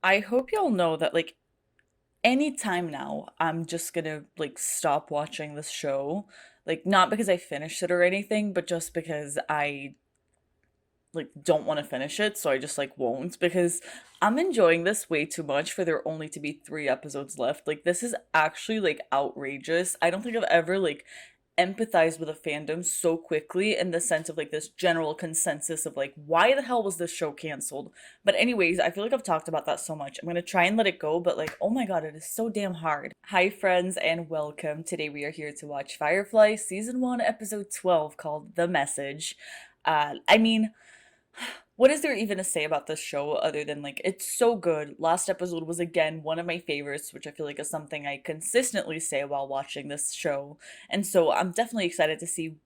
I hope y'all know that like anytime now, I'm just gonna like stop watching this show. Like not because I finished it or anything, but just because I like don't want to finish it, so I just like won't because I'm enjoying this way too much for there only to be 3 episodes left. Like this is actually like outrageous. I don't think I've ever like empathized with a fandom so quickly in the sense of like this general consensus of like why the hell was this show canceled. But anyways, I feel like I've talked about that so much. I'm gonna try and let it go, but like oh my god, it is so damn hard. Hi friends and welcome. Today we are here to watch Firefly season 1 episode 12 called The Message. I mean, what is there even to say about this show other than like it's so good? Last episode was again one of my favorites, which I feel like is something I consistently say while watching this show. And so I'm definitely excited to see,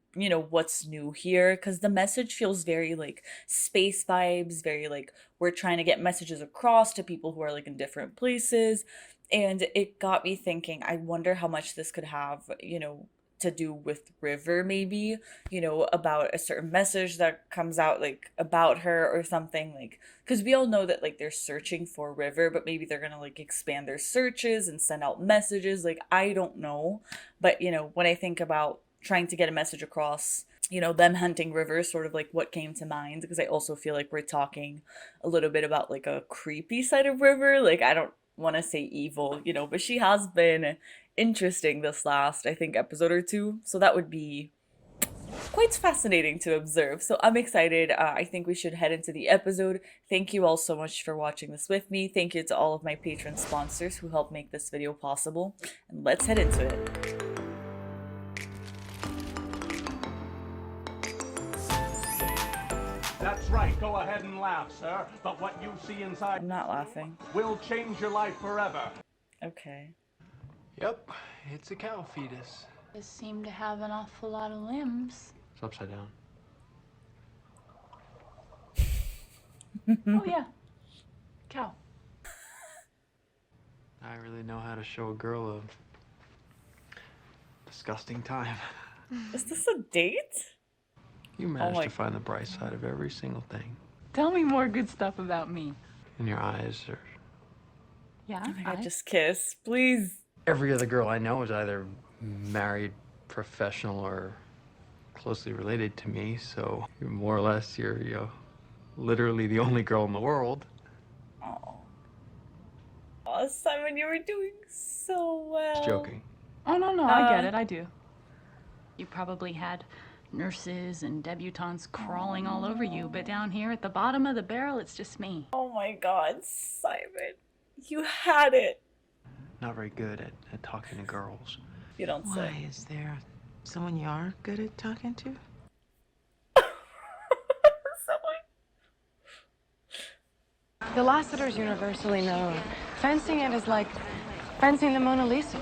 what's new here because the message feels very like space vibes, very like we're trying to get messages across to people who are like in different places. And it got me thinking, I wonder how much this could have, to do with River, maybe, about a certain message that comes out like about her or something, like because we all know that like they're searching for River, but maybe they're gonna like expand their searches and send out messages. Like I don't know, but when I think about trying to get a message across, them hunting River, sort of like what came to mind, because I also feel like we're talking a little bit about like a creepy side of River. Like I don't want to say evil, but she has been interesting this last, I think, episode or two. So that would be quite fascinating to observe. So I'm excited. I think we should head into the episode. Thank you all so much for watching this with me. Thank you to all of my patron sponsors who helped make this video possible. And let's head into it. That's right. Go ahead and laugh, sir. But what you see inside I'm not laughing. will change your life forever. Okay. Yep, it's a cow fetus. They seem to have an awful lot of limbs. It's upside down. Oh yeah, cow. I really know how to show a girl a disgusting time. Is this a date? You managed to find the bright side of every single thing. Tell me more good stuff about me. And your eyes are... Yeah, Oh my god, just kiss, please. Every other girl I know is either married, professional, or closely related to me, so you're more or less, you're literally the only girl in the world. Oh. Oh, Simon, you were doing so well. Just joking. Oh no, I get it. I do. You probably had nurses and debutantes crawling all over you, but down here at the bottom of the barrel, it's just me. Oh my god, Simon. You had it. Not very good at talking to girls. You don't say. Why, is there someone you are good at talking to? Someone. The Lassiter's universally known. Fencing it is like fencing the Mona Lisa.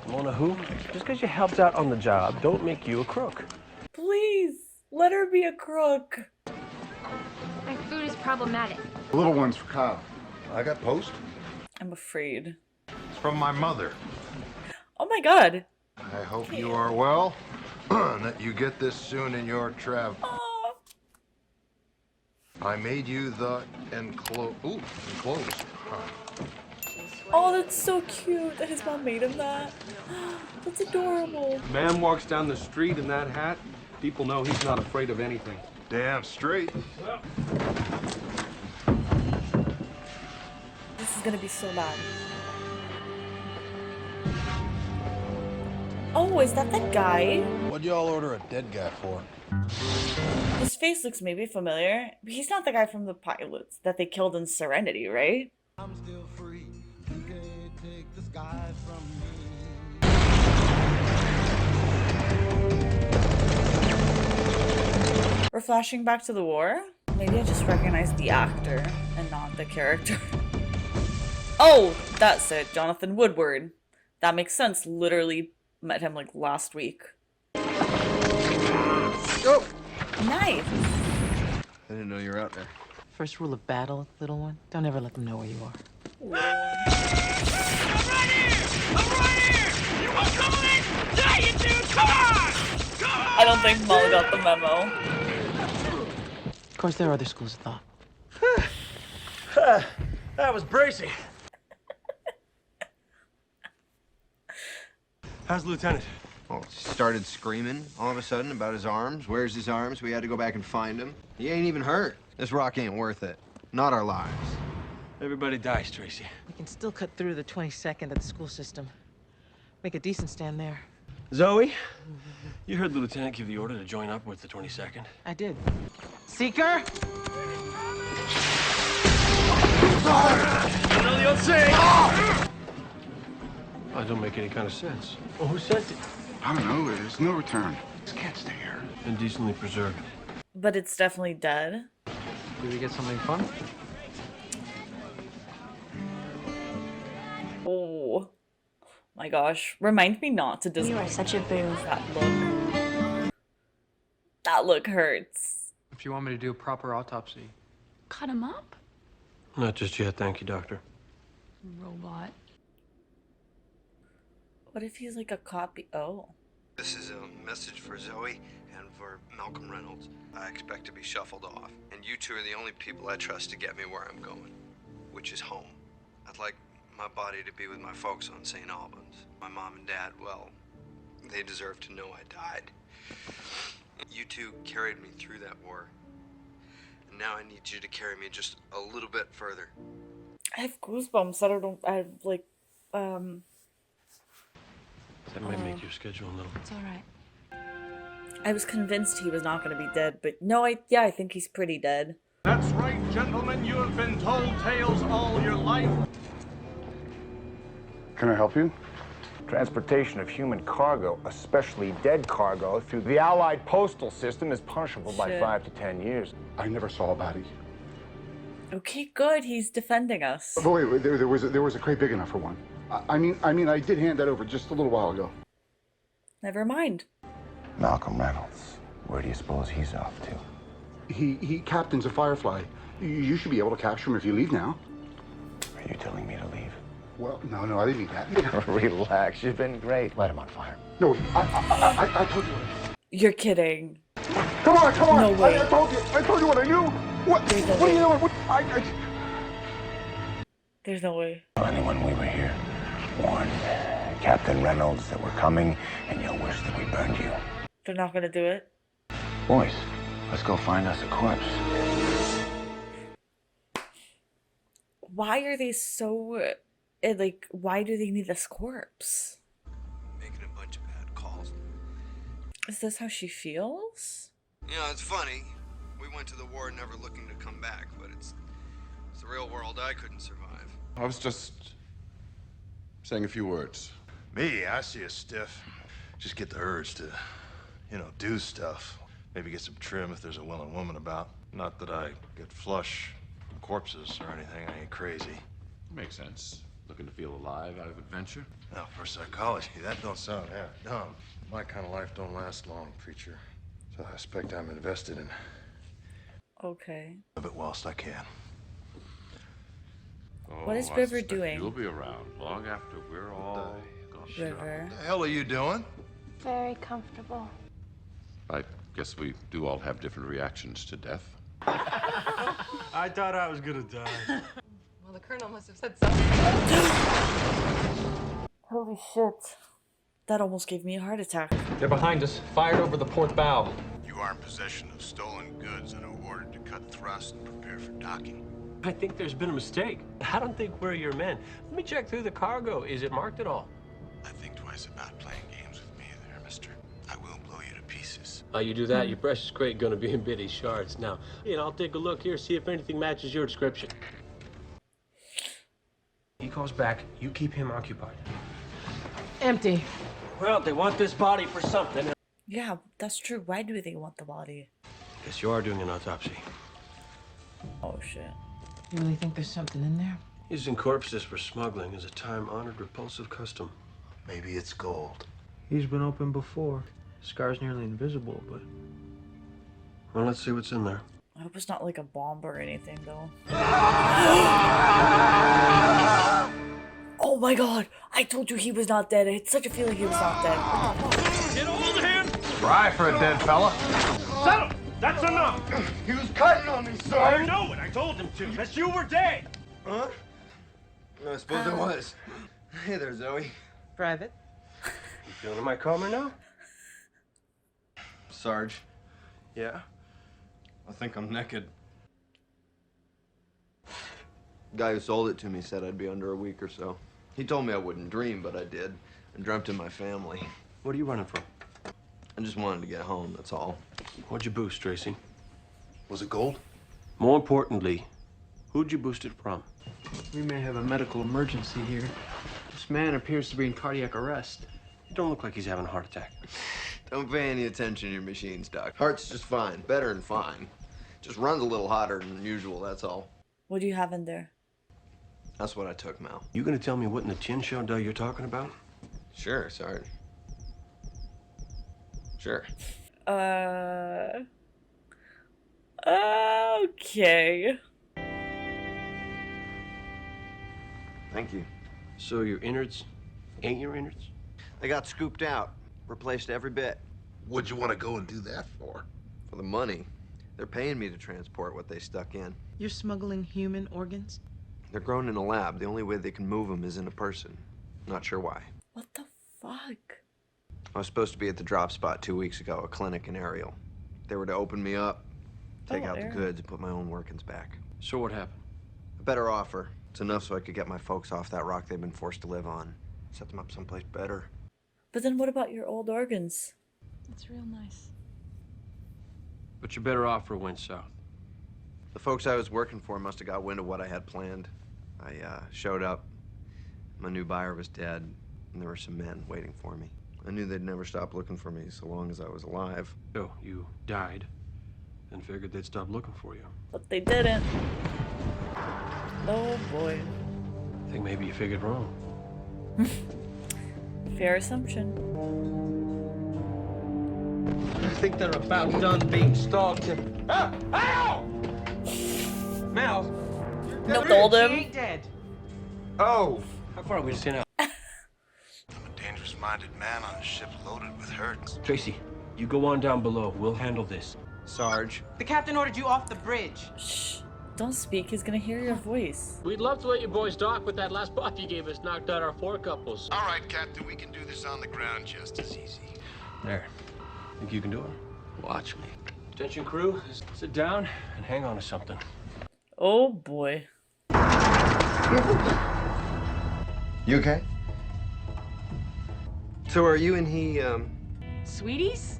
Mona who? Just because you helped out on the job, don't make you a crook. Please, let her be a crook. My food is problematic. The little one's for Kyle. I got post. I'm afraid. It's from my mother. Oh my god. I hope you are well, and that you get this soon in your travel. Aw. I made you the enclosed. Oh, that's so cute that his mom made him that. That's adorable. Man walks down the street in that hat, people know he's not afraid of anything. Damn straight. This is gonna be so bad. Oh, is that that guy? What'd y'all order a dead guy for? His face looks maybe familiar. But he's not the guy from the pilots that they killed in Serenity, right? I'm still free. You can't take the sky from me. We're flashing back to the war? Maybe I just recognized the actor and not the character. Oh, that's it. Jonathan Woodward. That makes sense. Literally met him like last week. Oh! Nice. I didn't know you were out there. First rule of battle, little one, don't ever let them know where you are. I'm right here! I'm right here! You want to come in? Yeah, you do! Come on! Come on! I don't think Molly got the memo. Of course, there are other schools of thought. That was Tracy. How's the lieutenant? Well, started screaming all of a sudden about his arms. Where's his arms? We had to go back and find him. He ain't even hurt. This rock ain't worth it. Not our lives. Everybody dies, Tracy. We can still cut through the 22nd of the school system. Make a decent stand there. Zoe, you heard the lieutenant give the order to join up with the 22nd. I did. Seeker? That don't make any kind of sense. Well, who sent it? I don't know. There's no return. This can't stay here. Indecently preserved. But it's definitely dead. Did we get something fun? Oh my gosh. Remind me not to dismiss. You are such a boo. That look. That look hurts. If you want me to do a proper autopsy. Cut him up? Not just yet, thank you, doctor. Robot. What if he's like a copy? Oh. This is a message for Zoe and for Malcolm Reynolds. I expect to be shuffled off. And you two are the only people I trust to get me where I'm going, which is home. I'd like my body to be with my folks on St. Albans. My mom and dad, well, they deserve to know I died. You two carried me through that war. And now I need you to carry me just a little bit further. I have goosebumps. I don't know. I have like, That might make your schedule a little. It's all right. I was convinced he was not going to be dead, but no, I think he's pretty dead. That's right, gentlemen. You have been told tales all your life. Can I help you? Transportation of human cargo, especially dead cargo, through the Allied postal system is punishable by Shit. 5 to 10 years. I never saw a body. Okay, good. He's defending us. But wait, there was a crate big enough for one. I mean, I did hand that over just a little while ago. Never mind. Malcolm Reynolds, where do you suppose he's off to? He captains a Firefly. You should be able to capture him if you leave now. Are you telling me to leave? Well, no, I didn't mean that. Relax, you've been great. Light him on fire. No, I told you. You're kidding. Come on! No way. I told you what I knew. What are you doing? What? There's no way. Anyone we were here warned Captain Reynolds that we're coming, and you'll wish that we burned you. They're not going to do it. Boys, let's go find us a corpse. Why are they so... like, why do they need this corpse? Making a bunch of bad calls. Is this how she feels? You know, it's funny. We went to the war never looking to come back, but it's the real world I couldn't survive. I was just saying a few words. Me, I see a stiff. Just get the urge to, do stuff. Maybe get some trim if there's a willing woman about. Not that I get flush from corpses or anything. I ain't crazy. Makes sense. Looking to feel alive out of adventure? Now, for psychology, that don't sound half dumb. My kind of life don't last long, preacher. So I expect I'm invested in Okay. of it whilst I can. What is I River suspect doing? You'll be around long after we're all gone. River. What the hell are you doing? Very comfortable. I guess we do all have different reactions to death. I thought I was gonna die. Well, the colonel must have said something. Holy shit. That almost gave me a heart attack. They're behind us, fired over the port bow. You are in possession of stolen goods and are ordered to cut thrust and prepare for docking. I think there's been a mistake. I don't think we're your men. Let me check through the cargo. Is it marked at all? I think twice about playing games with me there, mister. I will blow you to pieces. You do that, your precious crate gonna be in bitty shards. Now, I'll take a look here, see if anything matches your description. He calls back, you keep him occupied. Empty. Well, they want this body for something. Yeah, that's true. Why do they want the body? Guess you are doing an autopsy. Oh shit. You really think there's something in there? Using corpses for smuggling is a time-honored, repulsive custom. Maybe it's gold. He's been open before. Scar's nearly invisible, but... Well, let's see what's in there. I hope it's not like a bomb or anything, though. Oh my god! I told you he was not dead. I had such a feeling he was not dead. Get hold of him! Spry for a dead fella. Settle! That's enough! He was cutting on me, I Sarge! know it! I told him to! That you were dead! Huh? I suppose I was. Hey there, Zoe. Private. You feeling my calmer now? Sarge, Yeah? I think I'm naked. The guy who sold it to me said I'd be under a week or so. He told me I wouldn't dream, but I did. I dreamt of my family. What are you running from? I just wanted to get home, that's all. What'd you boost, Tracy? Was it gold? More importantly, who'd you boost it from? We may have a medical emergency here. This man appears to be in cardiac arrest. You don't look like he's having a heart attack. Don't pay any attention to your machines, Doc. Heart's just fine, better than fine. Just runs a little hotter than usual, that's all. What do you have in there? That's what I took, Mal. You gonna tell me what in the chin show dough you're talking about? Sure, Sarge. Sure. Okay. Thank you. So your innards ain't your innards? They got scooped out, replaced every bit. What'd you want to go and do that for? For the money. They're paying me to transport what they stuck in. You're smuggling human organs? They're grown in a lab. The only way they can move them is in a person. Not sure why. What the fuck? I was supposed to be at the drop spot 2 weeks ago, a clinic in Ariel. They were to open me up, take out the Ariel. goods, and put my own workings back. So what happened? A better offer. It's enough so I could get my folks off that rock they've been forced to live on. Set them up someplace better. But then what about your old organs? That's real nice. But your better offer went south. The folks I was working for must have got wind of what I had planned. I showed up. My new buyer was dead, and there were some men waiting for me. I knew they'd never stop looking for me so long as I was alive. So you died and figured they'd stop looking for you. But they didn't. Oh boy. I think maybe you figured wrong. Fair assumption. I think they're about done being stalked. Ah! Ow! Mal! No, told She him. ain't dead. Oh! How far are we to see now? I'm a dangerous-minded man on a ship loaded with hurt. Tracy, you go on down below. We'll handle this. Sarge. The captain ordered you off the bridge. Shh. Don't speak. He's gonna hear your voice. We'd love to let you boys dock, but that last buff you gave us knocked out our 4 couples. All right, Captain, we can do this on the ground just as easy. There. Think you can do it? Watch me. Attention crew, sit down and hang on to something. Oh boy. You okay? So are you and he, Sweeties?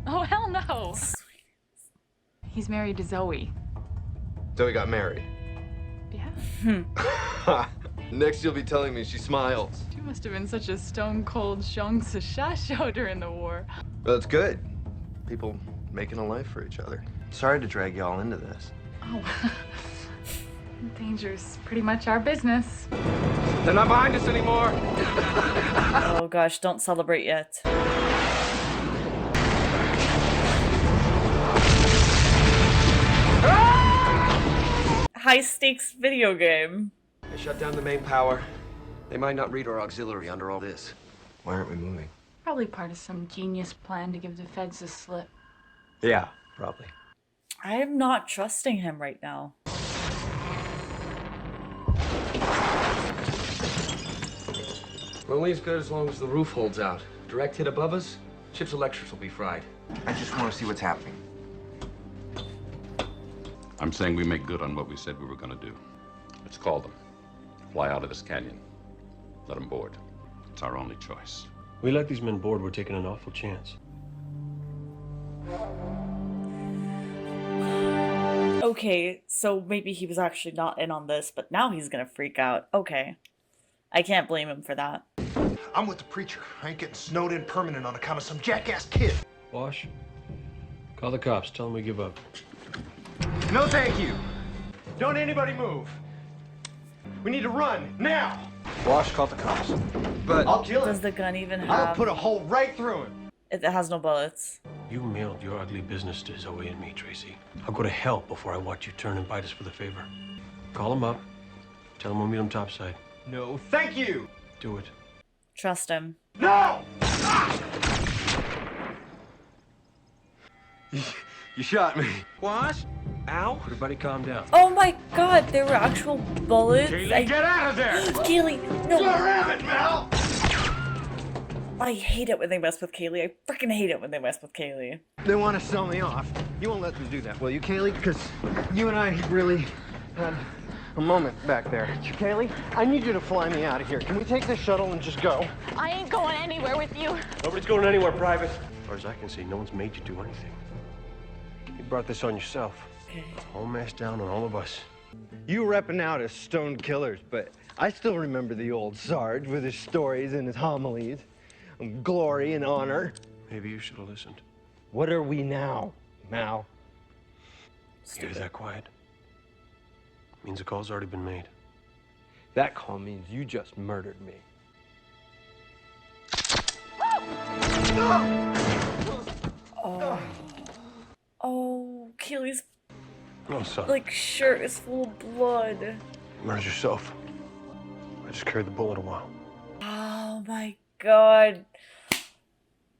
Oh, hell no. He's married to Zoe. Zoe got married? Yeah. Next you'll be telling me she smiles. She must have been such a stone-cold Shang Sasha during the war. Well, it's good. People making a life for each other. Sorry to drag y'all into this. Oh, danger's pretty much our business. They're not behind us anymore. Oh gosh, don't celebrate yet. High stakes video game. They shut down the main power. They might not read our auxiliary under all this. Why aren't we moving? Probably part of some genius plan to give the feds a slip. Yeah, probably. I am not trusting him right now. We're only as good as long as the roof holds out. Direct hit above us, ship's electrics will be fried. I just want to see what's happening. I'm saying we make good on what we said we were going to do. Let's call them. Fly out of this canyon. Let them board. It's our only choice. We let these men board, we're taking an awful chance. Okay, so maybe he was actually not in on this, but now he's gonna freak out. Okay. I can't blame him for that. I'm with the preacher. I ain't getting snowed in permanent on account of some jackass kid. Wash, call the cops. Tell them we give up. No, thank you. Don't anybody move. We need to run now. Wash, call the cops. But I'll kill Does him. the gun even I'll have... put a hole right through him. It has no bullets. You mailed your ugly business to Zoe and me, Tracy. I'll go to hell before I watch you turn and bite us for the favor. Call them up. Tell them we'll meet them topside. No, thank you. Do it. Trust him. No! You You shot me. What? Ow. Everybody calm down. Oh my god, there were actual bullets. Kaylee, get out of there! Kaylee, no. Damn it, Mel! I hate it when they mess with Kaylee. I freaking hate it when they mess with Kaylee. They want to sell me off. You won't let them do that, will you, Kaylee? Because you and I really had a moment back there. Kaylee, I need you to fly me out of here. Can we take this shuttle and just go? I ain't going anywhere with you. Nobody's going anywhere, Private. As far as I can see, no one's made you do anything. You brought this on yourself. Okay. Whole mess down on all of us. You repping out as stoned killers, but I still remember the old Sarge with his stories and his homilies of glory and honor. Maybe you should have listened. What are we now, Mal? You're that quiet. Means the call's already been made. That call means you just murdered me. Oh, Kaylee's No, son. like shirt is full of blood. You murdered yourself. I just carried the bullet a while. Oh my god.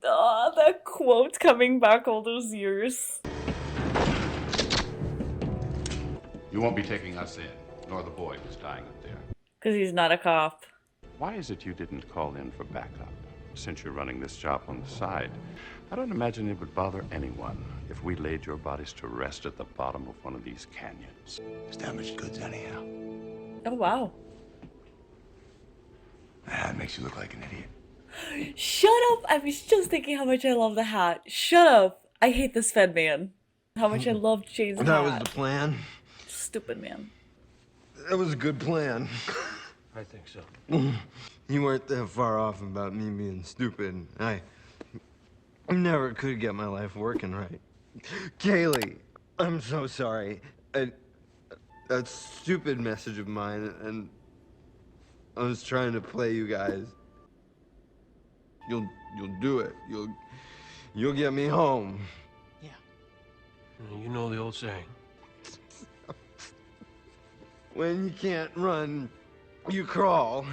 Oh, that quote coming back all those years. You won't be taking us in, nor the boy who's dying up there. Because he's not a cop. Why is it you didn't call in for backup? Since you're running this job on the side, I don't imagine it would bother anyone if we laid your bodies to rest at the bottom of one of these canyons. It's damaged goods anyhow. Oh, wow. The hat makes you look like an idiot. Shut up! I was just thinking how much I love the hat. Shut up! I hate this Fed man. How much I love Jane's hat. That was the plan. Stupid man. That was a good plan. I think so. You weren't that far off about me being stupid. I never could get my life working right. Kaylee, I'm so sorry. That stupid message of mine, and I was trying to play you guys. You'll do it. You'll get me home. You know the old saying. When you can't run, you crawl.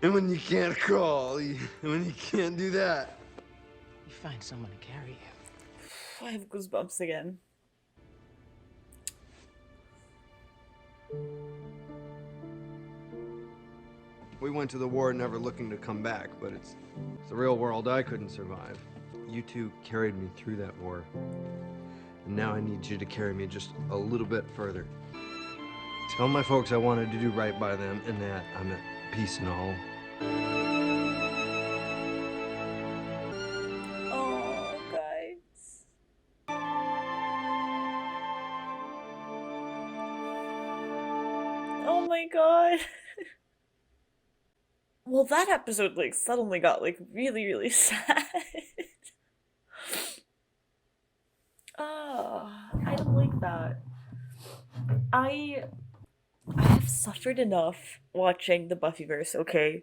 And when you can't crawl, when you can't do that, You find someone to carry you. I have goosebumps again. we went to the war never looking to come back, but it's the real world I couldn't survive. You two carried me through that war. And now I need you to carry me just a little bit further. Tell my folks I wanted to do right by them and that I'm at peace and all. Oh, guys. Oh my god. Well, that episode, like, suddenly got, like, really, really sad. Oh, I don't like that. I have suffered enough watching the Buffyverse, okay?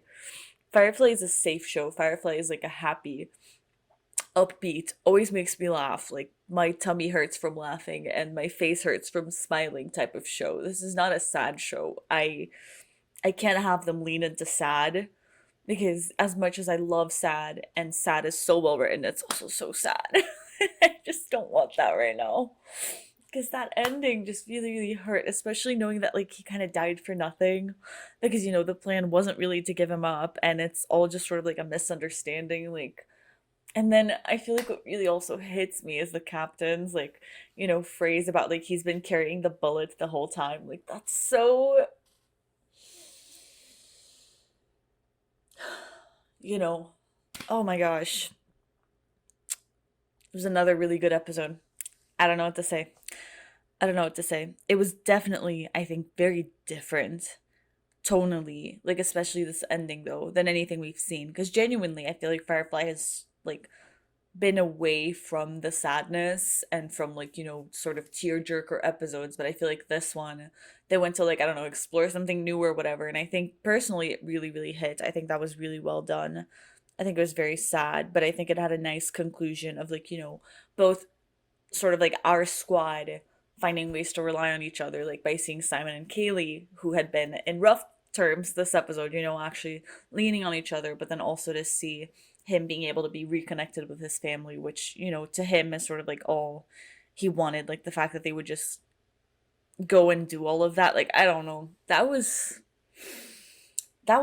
Firefly is a safe show. Firefly is like a happy, upbeat, always makes me laugh. Like my tummy hurts from laughing and my face hurts from smiling type of show. This is not a sad show. I can't have them lean into sad because as much as I love sad and sad is so well written, it's also so sad. I just don't want that right now. Because that ending just really, really hurt, especially knowing that, like, he kind of died for nothing. Because, you know, the plan wasn't really to give him up, and it's all just sort of, like, a misunderstanding, like... And then I feel like what really also hits me is the captain's, like, you know, phrase about, like, he's been carrying the bullet the whole time. Like, that's so... You know, oh my gosh. It was another really good episode. I don't know what to say. I don't know what to say. It was definitely, I think, very different tonally, like especially this ending though, than anything we've seen. Because genuinely, I feel like Firefly has like been away from the sadness and from like, you know, sort of tearjerker episodes. But I feel like this one, they went to like, I don't know, explore something new or whatever. And I think personally, it really, really hit. I think that was really well done. I think it was very sad, but I think it had a nice conclusion of like, you know, both sort of like our squad finding ways to rely on each other, like by seeing Simon and Kaylee, who had been in rough terms this episode, you know, actually leaning on each other, but then also to see him being able to be reconnected with his family, which, you know, to him is sort of like all he wanted, like the fact that they would just go and do all of that. Like, I don't know. That was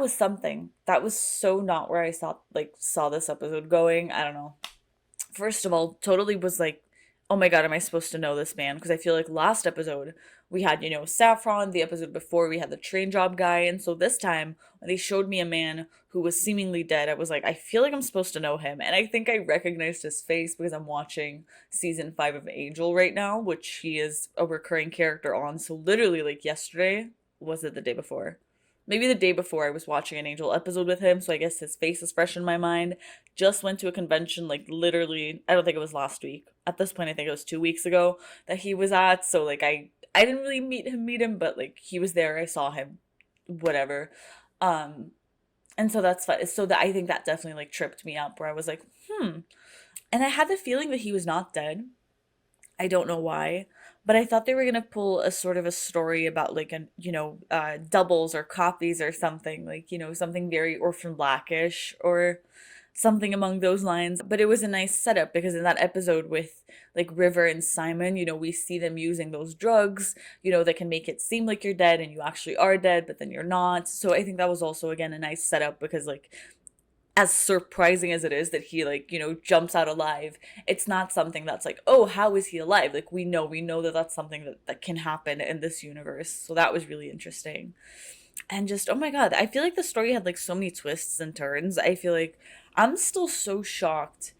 something. That was so not where I saw this episode going. I don't know. First of all, totally was like, oh my god, am I supposed to know this man? Because I feel like last episode we had, Saffron. The episode before we had the train job guy. And so this time, when they showed me a man who was seemingly dead, I was like, I feel like I'm supposed to know him. And I think I recognized his face because I'm watching season 5 of Angel right now, which he is a recurring character on. So literally, like yesterday, was it the day before? Maybe the day before, I was watching an Angel episode with him, so I guess his face is fresh in my mind. Just went to a convention, like literally, I don't think it was last week. At this point, I think it was 2 weeks ago that he was at. So like I didn't really meet him, but like he was there. I saw him, whatever. And so that's fun. So that I think that definitely like tripped me up, where I was like, And I had the feeling that he was not dead. I don't know why, but I thought they were gonna pull a sort of a story about like doubles or copies or something, like something very Orphan Blackish or something among those lines. But it was a nice setup because in that episode with like River and Simon, we see them using those drugs, that can make it seem like you're dead and you actually are dead, but then you're not. So I think that was also again a nice setup because like as surprising as it is that he like jumps out alive, it's not something that's like, oh, how is he alive? Like we know that that's something that can happen in this universe. So that was really interesting. And just, oh my god, I feel like the story had like so many twists and turns. I feel like I'm still so shocked,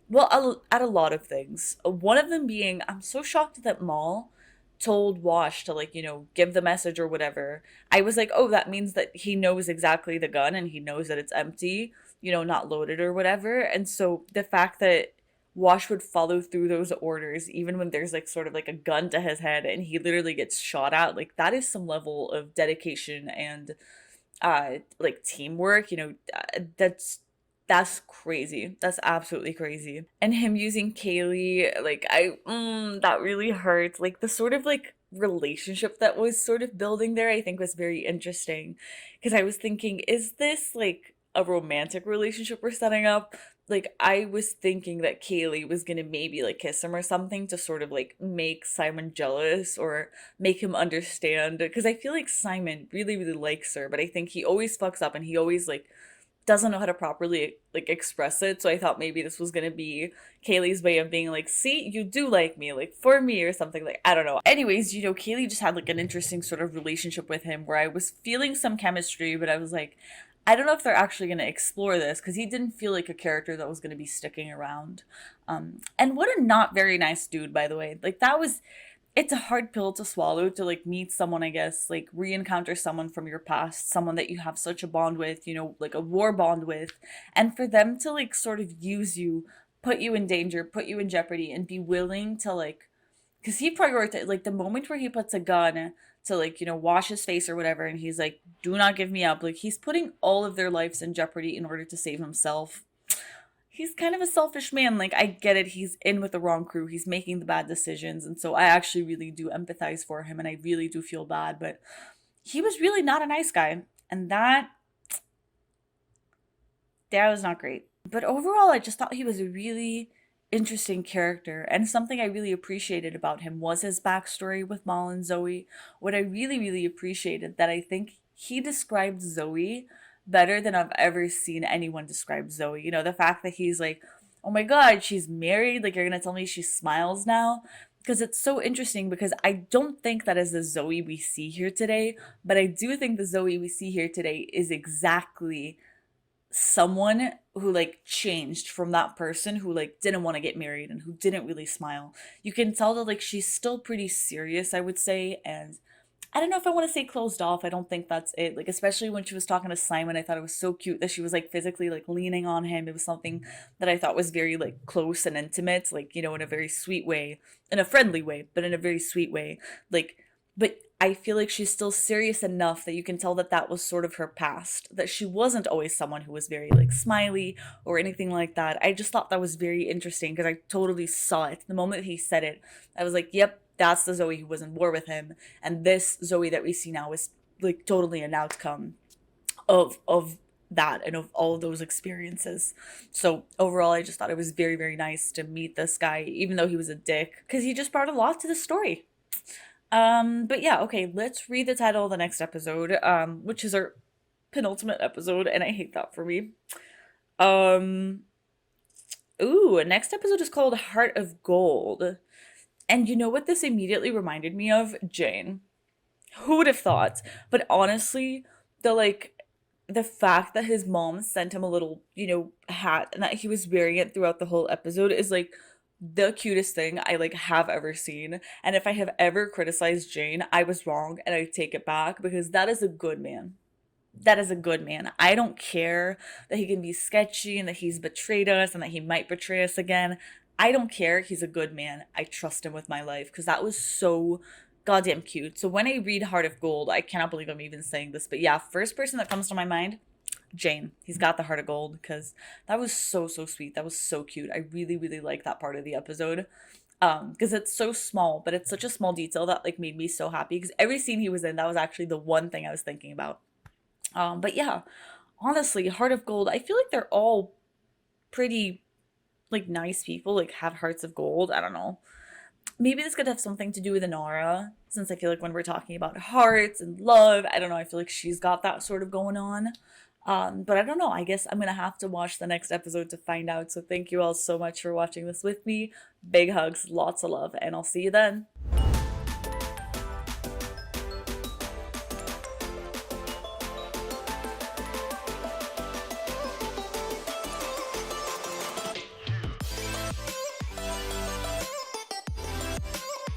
well, at a lot of things. One of them being, I'm so shocked that Maul told Wash to like, give the message or whatever. I was like, oh, that means that he knows exactly the gun and he knows that it's empty, not loaded or whatever. And so the fact that Wash would follow through those orders, even when there's like sort of like a gun to his head and he literally gets shot at, like that is some level of dedication and like teamwork, that's crazy. That's absolutely crazy. And him using Kaylee, like that really hurt. Like the sort of like relationship that was sort of building there, I think was very interesting. Because I was thinking, is this like a romantic relationship we're setting up? Like I was thinking that Kaylee was gonna maybe like kiss him or something to sort of like make Simon jealous or make him understand. Because I feel like Simon really, really likes her, but I think he always fucks up and he always like doesn't know how to properly like express it. So I thought maybe this was gonna be Kaylee's way of being like, see, you do like me, like for me or something, like I don't know. Anyways, Kaylee just had like an interesting sort of relationship with him where I was feeling some chemistry, but I was like, I don't know if they're actually gonna explore this because he didn't feel like a character that was gonna be sticking around. And what a not very nice dude, by the way. Like it's a hard pill to swallow to like meet someone, I guess, like re-encounter someone from your past, someone that you have such a bond with, like a war bond with, and for them to like sort of use you, put you in danger, put you in jeopardy, and be willing to like, because he prioritized like the moment where he puts a gun to like, wash his face or whatever, and he's like, do not give me up. Like he's putting all of their lives in jeopardy in order to save himself. He's kind of a selfish man. Like, I get it. He's in with the wrong crew. He's making the bad decisions. And so I actually really do empathize for him and I really do feel bad. But he was really not a nice guy. And that was not great. But overall, I just thought he was a really interesting character. And something I really appreciated about him was his backstory with Mal and Zoe. What I really, really appreciated that I think he described Zoe better than I've ever seen anyone describe Zoe. The fact that he's like, oh my god, she's married, like you're gonna tell me she smiles now? Because it's so interesting because I don't think that is the Zoe we see here today, but I do think the Zoe we see here today is exactly someone who like changed from that person who like didn't want to get married and who didn't really smile. You can tell that like she's still pretty serious, I would say, and I don't know if I want to say closed off. I don't think that's it. Like, especially when she was talking to Simon, I thought it was so cute that she was like physically like leaning on him. It was something that I thought was very like close and intimate, like, in a very sweet way, in a friendly way, but in a very sweet way. Like, but I feel like she's still serious enough that you can tell that that was sort of her past, that she wasn't always someone who was very like smiley or anything like that. I just thought that was very interesting because I totally saw it. The moment he said it, I was like, yep, that's the Zoe who was in war with him. And this Zoe that we see now is like totally an outcome of that and of all of those experiences. So overall, I just thought it was very, very nice to meet this guy, even though he was a dick, because he just brought a lot to the story. But yeah, okay, let's read the title of the next episode, which is our penultimate episode, and I hate that for me. Ooh, next episode is called Heart of Gold. And you know what this immediately reminded me of? Jane. Who would have thought? But honestly, the fact that his mom sent him a little, hat and that he was wearing it throughout the whole episode is like the cutest thing I have ever seen. And if I have ever criticized Jane, I was wrong and I take it back, because that is a good man. That is a good man. I don't care that he can be sketchy and that he's betrayed us and that he might betray us again. I don't care. He's a good man. I trust him with my life, because that was so goddamn cute. So when I read Heart of Gold, I cannot believe I'm even saying this, but yeah, first person that comes to my mind, Jane. He's got the heart of gold, because that was so, so sweet. That was so cute. I really, really like that part of the episode. Because it's so small, but it's such a small detail that made me so happy, because every scene he was in, that was actually the one thing I was thinking about. But yeah, honestly, Heart of Gold, I feel like they're all pretty nice people, have hearts of gold. I don't know. Maybe this could have something to do with Inara, since I feel like when we're talking about hearts and love, I don't know, I feel like she's got that sort of going on. But I don't know, I guess I'm gonna have to watch the next episode to find out. So thank you all so much for watching this with me. Big hugs, lots of love, and I'll see you then.